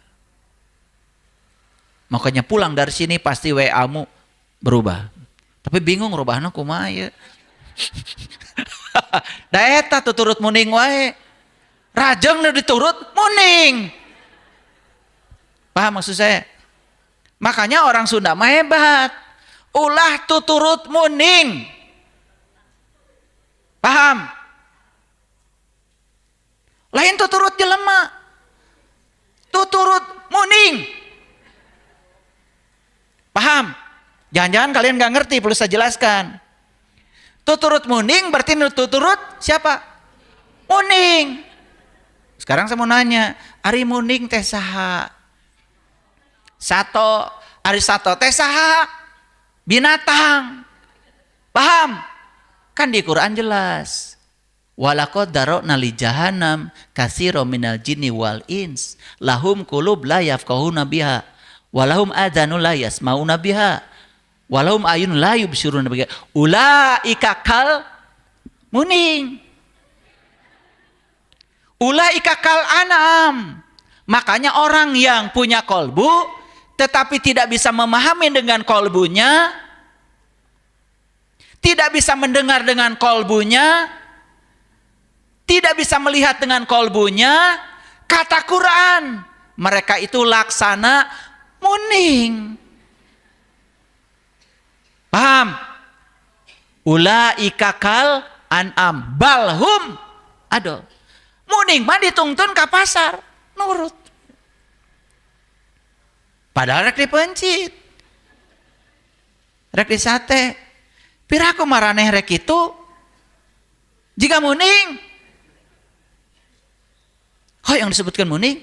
Makanya pulang dari sini pasti WA-mu berubah. Tapi bingung rubahna kumaha ya. Da eta tuturut muning wae. Rajeng nu diturut muning. Paham maksud saya? Makanya orang Sunda mah hebat. Ulah tuturut muning. Paham? Lain tuturut jelema. Tuturut muning. Paham? Jangan-jangan kalian gak ngerti, perlu saya jelaskan. Tuturut muning berarti tuturut siapa? Muning. Sekarang saya mau nanya, Ari muning teh saha? Sato, Ari sato teh saha? Binatang. Paham? Kan di Quran jelas. Walaqad darokna li jahannam katsiran minal jinni wal ins lahum qulub la yafqahuna biha walahum adzanun la yasmauna biha walahum ayun la yubsiruna biha ulaika kal muning. Ulaika kal anam. Makanya orang yang punya kolbu tetapi tidak bisa memahami dengan kolbunya, tidak bisa mendengar dengan kolbunya, tidak bisa melihat dengan kolbunya, kata Quran, mereka itu laksana muning. Paham? Ulaika kal an'am balhum adol. Muning mah dituntun ke pasar, nurut. Padahal rek dipencit, rek disate. Piraku maraneh rek itu jika muning. Oh, yang disebutkan muning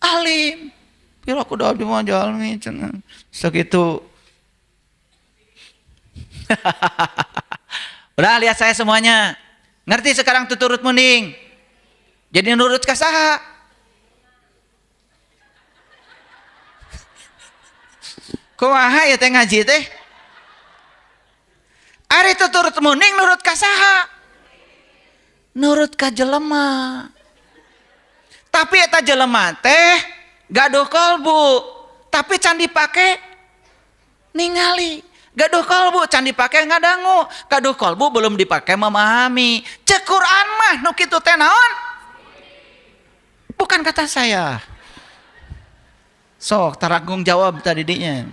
alim. Piraku dah di majalmi cenah. Segitu. Udah lihat saya semuanya. Ngerti sekarang tuturut muning. Jadi nurut ka saha? Kumaha ya teh ngaji teh? Ari tuturut muning nurut ka saha? Nurut ka jelema. Tapi eta jelema teh gaduh kalbu, tapi can dipake ningali. Gaduh kalbu can dipake ngadangu, gaduh kalbu belum dipake memahami. Cek Quran mah nu kitu teh naon? Bukan kata saya. Sok taragung jawab tadi dinya.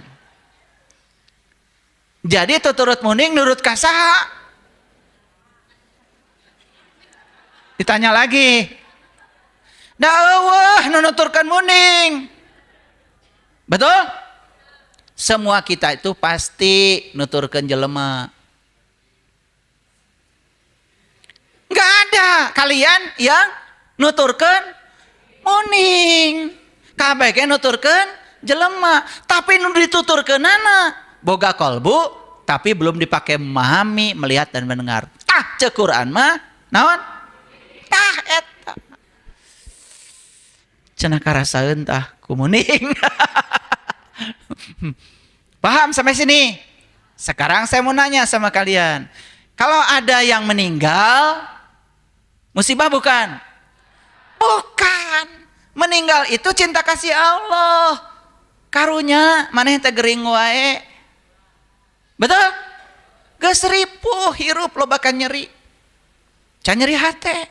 Jadi tuturut muning nurut ka saha? Ditanya lagi. Da eueuh nu nuturkeun muning. Betul? Semua kita itu pasti nuturkeun jelema. Enggak ada kalian yang nuturkeun muning. Kabeh ge nuturkeun jelema, tapi nu dituturkeunana boga kolbu tapi belum dipakai memahami, melihat dan mendengar. Tah cek Quran mah naon? Tah eta. Cenah karasaeun tah ku muning. Paham sampai sini? Sekarang saya mau nanya sama kalian. Kalau ada yang meninggal, musibah bukan? Bukan. Meninggal itu cinta kasih Allah. Karunya maneh teh gering wae. Betul? Geus ripuh hirup lobakan nyeri. Can nyeri hate.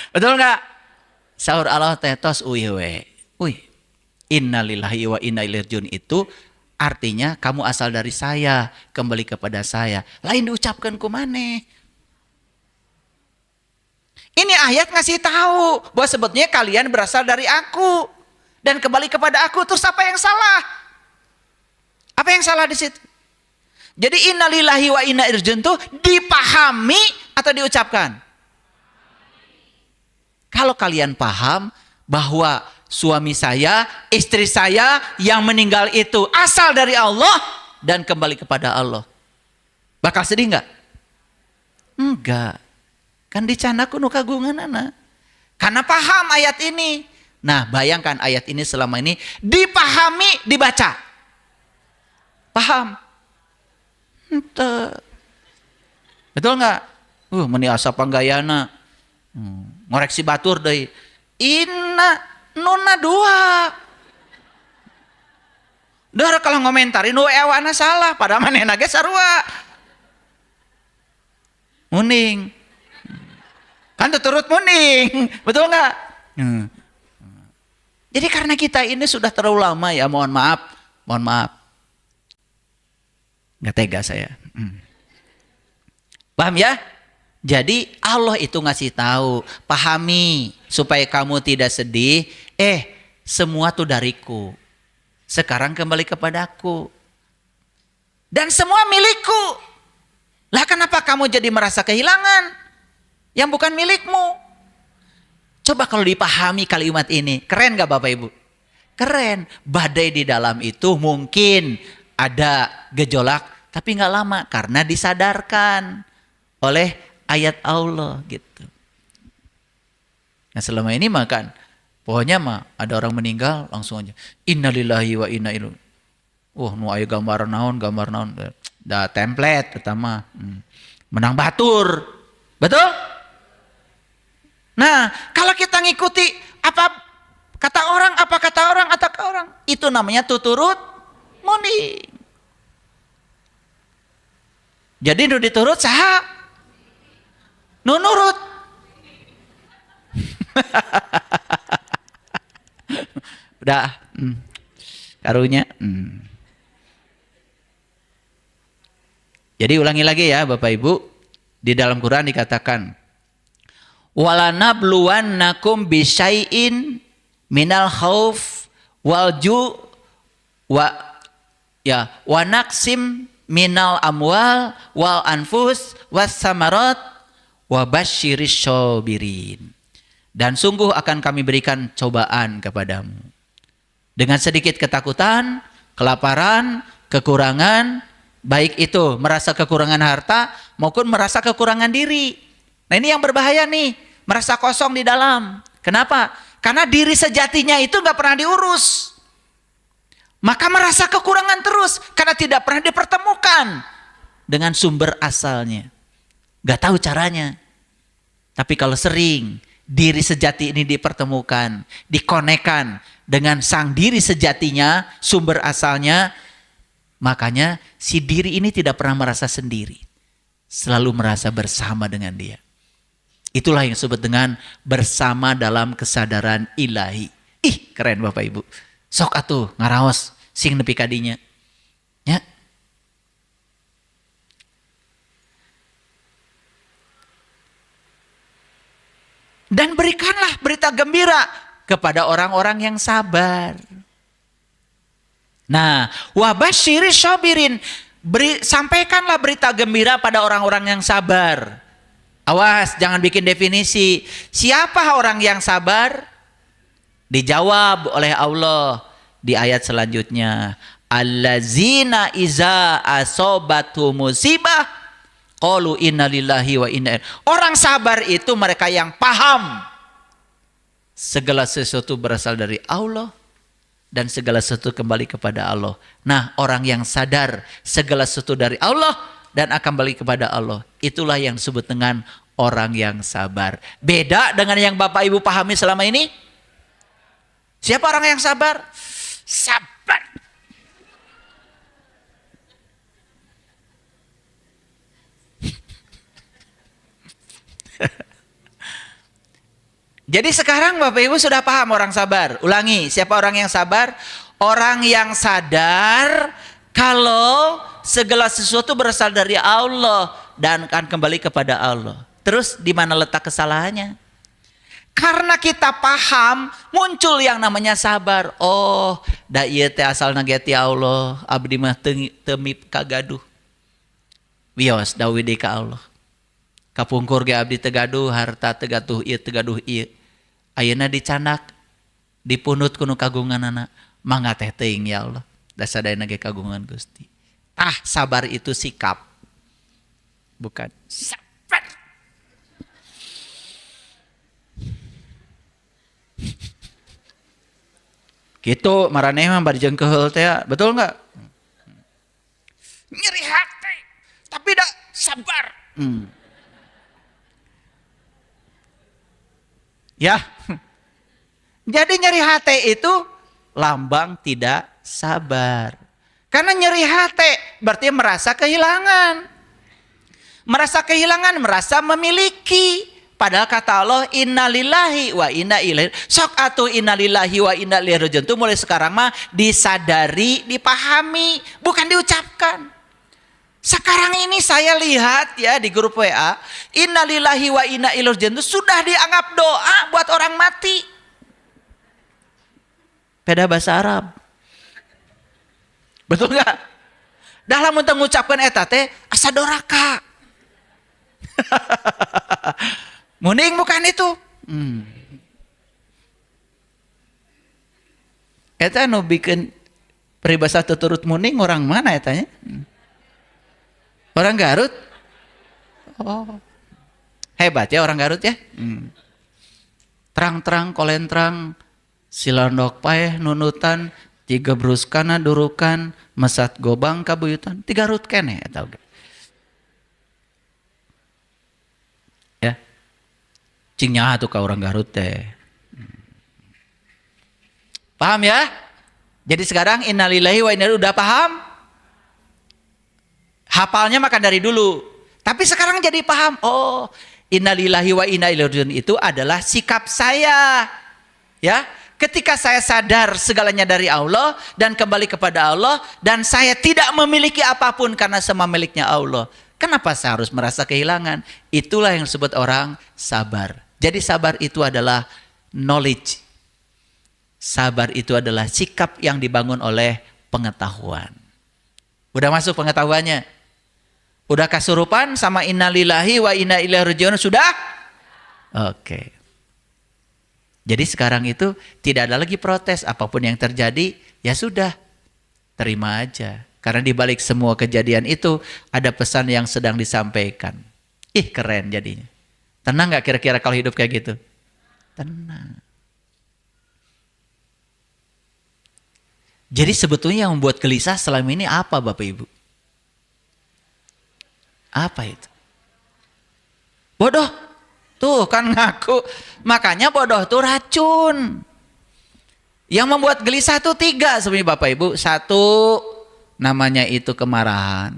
Betul enggak? Saur Allah teh tos uih we. Uih. Innalillahi wa inna ilaihi rajiun itu artinya kamu asal dari saya, kembali kepada saya. Lain diucapkan ku maneh. Ini ayat ngasih tahu bahwa sebetulnya kalian berasal dari aku dan kembali kepada aku. Terus apa yang salah? Apa yang salah di situ? Jadi innalillahi wa inna ilaihi rajiun itu dipahami atau diucapkan? Kalau kalian paham bahwa suami saya, istri saya yang meninggal itu asal dari Allah dan kembali kepada Allah. Bakal sedih nggak? Enggak. Kan dicanda kuno kagungan anak. Karena paham ayat ini. Nah, bayangkan ayat ini selama ini dipahami, dibaca. Paham? Ente. Betul nggak? Meni asa panggayana. Ngoreksi batur deui. Inna nuna dua. Dara kalau ngomentari nu ewana salah, padahal manehna ge sarua. Muning. Kan turut muning, betul nggak? Jadi karena kita ini sudah terlalu lama ya, mohon maaf. Nggak tega saya. Paham ya? Jadi Allah itu ngasih tahu, pahami supaya kamu tidak sedih. Semua tuh dariku. Sekarang kembali kepadaku. Dan semua milikku. Lah kenapa kamu jadi merasa kehilangan yang bukan milikmu? Coba kalau dipahami kalimat ini, keren gak Bapak Ibu? Keren. Badai di dalam itu mungkin ada gejolak, tapi gak lama karena disadarkan oleh ayat Allah gitu. Nah selama ini makan, pokoknya mah ada orang meninggal langsung aja innalillahi wa inna ilaihi. Nu aya gambar naon. Da template pertama. Menang batur. Betul? Nah, kalau kita ngikuti apa kata orang, itu namanya tuturut muning. Jadi nu diturut saha? Nu nurut. Udah. Karunya. Jadi ulangi lagi ya Bapak Ibu. Di dalam Quran dikatakan, walanabluwannakum bisyai'in minal khauf wal ju' wa naqsim minal amwal wal anfus was samarat wabasyiris syabirin. Dan sungguh akan kami berikan cobaan kepadamu dengan sedikit ketakutan, kelaparan, kekurangan, baik itu merasa kekurangan harta maupun merasa kekurangan diri. Nah ini yang berbahaya nih, merasa kosong di dalam. Kenapa? Karena diri sejatinya itu nggak pernah diurus. Maka merasa kekurangan terus karena tidak pernah dipertemukan dengan sumber asalnya. Gak tahu caranya. Tapi kalau sering diri sejati ini dipertemukan, dikonekkan dengan sang diri sejatinya, sumber asalnya, makanya si diri ini tidak pernah merasa sendiri. Selalu merasa bersama dengan dia. Itulah yang disebut dengan bersama dalam kesadaran ilahi. Keren Bapak Ibu. Sok atuh ngaraos sing nepi kadinya. Ya. Dan berikanlah berita gembira kepada orang-orang yang sabar. Nah, wabasyiris syabirin, sampaikanlah berita gembira pada orang-orang yang sabar. Awas, jangan bikin definisi. Siapa orang yang sabar? Dijawab oleh Allah di ayat selanjutnya. Allazina iza asobatu musibah qalu innalillahi wa inna ilaihi. Orang sabar itu mereka yang paham segala sesuatu berasal dari Allah dan segala sesuatu kembali kepada Allah. Nah, orang yang sadar segala sesuatu dari Allah dan akan kembali kepada Allah, itulah yang disebut dengan orang yang sabar. Beda dengan yang Bapak Ibu pahami selama ini. Siapa orang yang sabar? Sabar. Jadi sekarang Bapak Ibu sudah paham orang sabar. Ulangi, siapa orang yang sabar? Orang yang sadar kalau segala sesuatu berasal dari Allah dan akan kembali kepada Allah. Terus di mana letak kesalahannya? Karena kita paham, muncul yang namanya sabar. Oh, da ieu teh asalna ge ti Allah, abdi mah teu kagaduh. Wios dawuh deui ka Allah. Kapungkur ge abdi teu gaduh, harta teu gaduh ieu teu gaduh ieu. Ayeuna dicanak dipunut kuno kagungan anak mangga teh teuing ya Allah da sadayana ge kagungan Gusti. Sabar itu sikap, bukan sabar. Gitu maraneh mah bari jeung keheul teh, betul enggak? Nyeri hati, tapi dah sabar. Ya, jadi nyeri hati itu lambang tidak sabar. Karena nyeri hati berarti merasa kehilangan. Merasa kehilangan, merasa memiliki. Padahal kata Allah, innalillahi wa inna ilaihi. Sok atuh innalillahi wa inna ilaihi rajiun itu mulai sekarang mah disadari, dipahami, bukan diucapkan. Sekarang ini saya lihat ya di grup WA, innalillahi wa inna ilaihi rajiun itu sudah dianggap doa buat orang mati. Beda bahasa Arab. Betul nggak? Dah lamun teu ngucapkeun eta teh asa doraka. Muning bukan itu. Eta nu bikin peribahasa tuturut muning orang mana etanya? Orang Garut? Oh. Hebat ya orang Garut ya. Terang-terang kolentrang silandok paeh nunutan tiga bruskana durukan mesat gobang kabuyutan tiga rut kene eta oge. Ya. Cing nyaha tuh ka orang Garut teh. Paham ya? Jadi sekarang innalillahi wa inna ilaihi udah paham? Hafalnya makan dari dulu. Tapi sekarang jadi paham. Oh, innalillahi wa inna ilaihi rajiun itu adalah sikap saya. Ya. Ketika saya sadar segalanya dari Allah dan kembali kepada Allah dan saya tidak memiliki apapun karena semua miliknya Allah. Kenapa saya harus merasa kehilangan? Itulah yang disebut orang sabar. Jadi sabar itu adalah knowledge. Sabar itu adalah sikap yang dibangun oleh pengetahuan. Udah masuk pengetahuannya? Udah kasurupan sama innalillahi wa inna ilaihi rajiun sudah? Oke. Jadi sekarang itu tidak ada lagi protes, apapun yang terjadi ya sudah, terima aja. Karena di balik semua kejadian itu ada pesan yang sedang disampaikan. Ih keren jadinya. Tenang gak kira-kira kalau hidup kayak gitu? Tenang. Jadi sebetulnya yang membuat gelisah selama ini apa Bapak Ibu? Apa itu? Bodoh. Tuh kan ngaku. Makanya bodoh tuh racun. Yang membuat gelisah tuh 3 sebenarnya Bapak Ibu. 1 namanya itu kemarahan.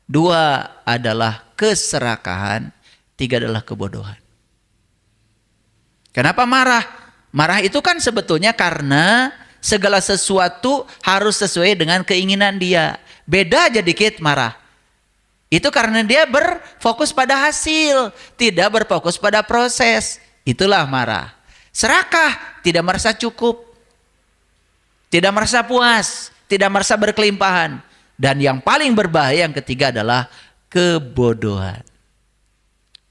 2 adalah keserakahan. 3 adalah kebodohan. Kenapa marah? Marah itu kan sebetulnya karena segala sesuatu harus sesuai dengan keinginan dia. Beda aja dikit marah. Itu karena dia berfokus pada hasil, tidak berfokus pada proses. Itulah marah. Serakah, tidak merasa cukup, tidak merasa puas, tidak merasa berkelimpahan. Dan yang paling berbahaya yang ketiga adalah kebodohan.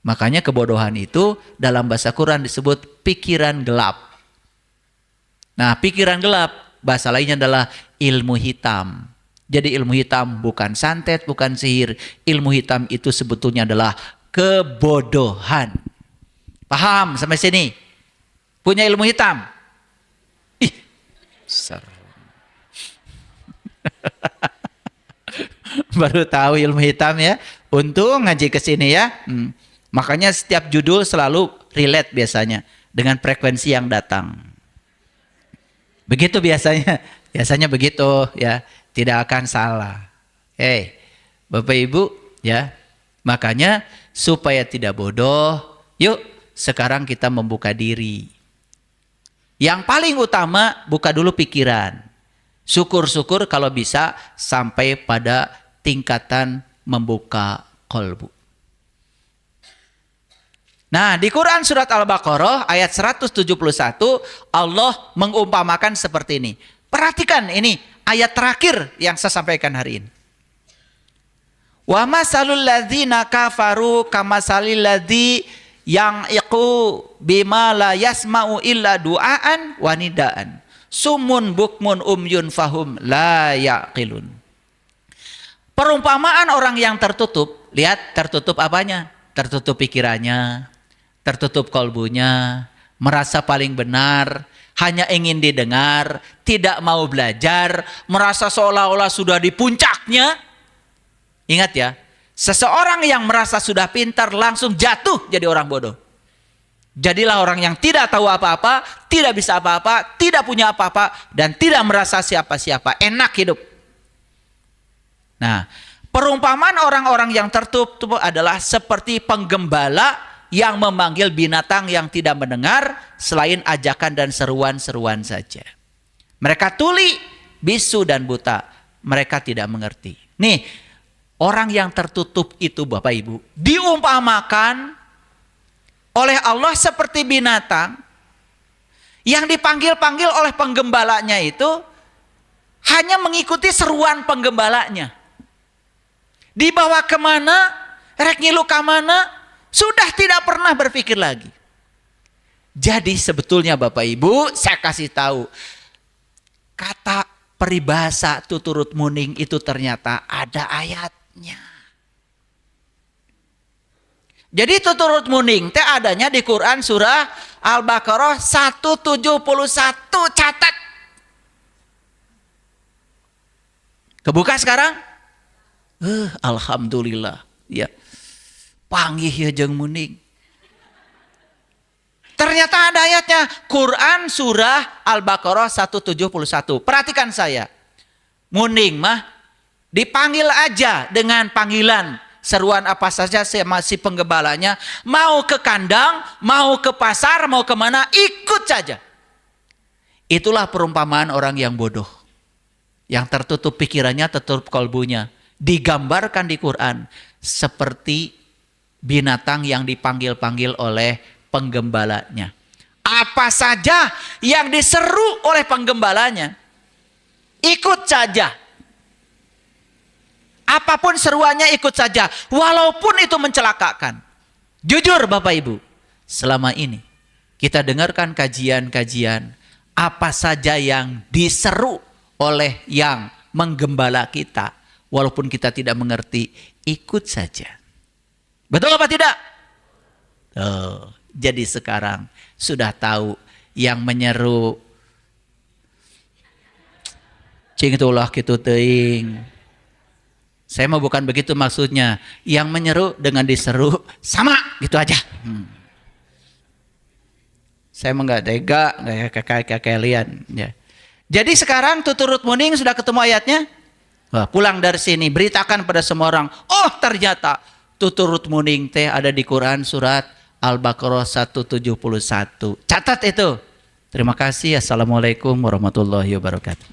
Makanya kebodohan itu dalam bahasa Quran disebut pikiran gelap. Nah, pikiran gelap bahasa lainnya adalah ilmu hitam. Jadi ilmu hitam bukan santet, bukan sihir. Ilmu hitam itu sebetulnya adalah kebodohan. Paham sampai sini? Punya ilmu hitam? Ih, serem. Baru tahu ilmu hitam ya. Untung ngaji ke sini ya. Makanya setiap judul selalu relate biasanya dengan frekuensi yang datang. Begitu biasanya. Biasanya begitu ya. Tidak akan salah. Bapak Ibu ya. Makanya supaya tidak bodoh, yuk sekarang kita membuka diri. Yang paling utama buka dulu pikiran. Syukur-syukur kalau bisa sampai pada tingkatan membuka kolbu. Nah, di Quran surat Al-Baqarah ayat 171 Allah mengumpamakan seperti ini. Perhatikan ini ayat terakhir yang saya sampaikan hari ini. Wa masalul ladzina kafaru kamasalil ladzi yang iku bima la yasma'u illa du'aan wa nidaan. Sumun bukmun umyun fahum la yaqilun. Perumpamaan orang yang tertutup, lihat tertutup apanya? Tertutup pikirannya, tertutup kalbunya, merasa paling benar, hanya ingin didengar, tidak mau belajar, merasa seolah-olah sudah di puncaknya. Ingat ya, seseorang yang merasa sudah pintar langsung jatuh jadi orang bodoh. Jadilah orang yang tidak tahu apa-apa, tidak bisa apa-apa, tidak punya apa-apa, dan tidak merasa siapa-siapa. Enak hidup. Nah, perumpamaan orang-orang yang tertutup adalah seperti penggembala yang memanggil binatang yang tidak mendengar selain ajakan dan seruan-seruan saja. Mereka tuli, bisu, dan buta. Mereka tidak mengerti. Nih, orang yang tertutup itu Bapak Ibu diumpamakan oleh Allah seperti binatang yang dipanggil-panggil oleh penggembalanya itu hanya mengikuti seruan penggembalanya. Dibawa kemana, rek ngilu kamana, sudah tidak pernah berpikir lagi. Jadi sebetulnya Bapak Ibu, saya kasih tahu, kata peribahasa tuturut muning itu ternyata ada ayatnya. Jadi tuturut muning teh adanya di Quran surah Al-Baqarah 171, catat. Kebuka sekarang? Alhamdulillah, ya. Panggih ya jeung muning. Ternyata ada ayatnya, Quran surah Al-Baqarah 171. Perhatikan saya. Muning mah dipanggil aja dengan panggilan seruan apa saja sama si penggembalanya, mau ke kandang, mau ke pasar, mau kemana, ikut saja. Itulah perumpamaan orang yang bodoh. Yang tertutup pikirannya, tertutup kalbunya. Digambarkan di Quran seperti binatang yang dipanggil-panggil oleh penggembalanya. Apa saja yang diseru oleh penggembalanya, ikut saja. Apapun seruannya ikut saja, walaupun itu mencelakakan. Jujur Bapak Ibu, selama ini kita dengarkan kajian-kajian, apa saja yang diseru oleh yang menggembala kita, walaupun kita tidak mengerti, ikut saja. Betul apa tidak? Jadi sekarang sudah tahu yang menyeru cing itulah kitu teuing. Saya mau bukan begitu maksudnya. Yang menyeru dengan diseru sama gitu aja. Saya mah nggak tega, nggak kayak kalian. Ya. Jadi sekarang tuturut muning sudah ketemu ayatnya. Wah, pulang dari sini beritakan pada semua orang. Oh ternyata tuturut muning teh ada di Quran surat Al-Baqarah 171. Catat itu. Terima kasih. Assalamualaikum warahmatullahi wabarakatuh.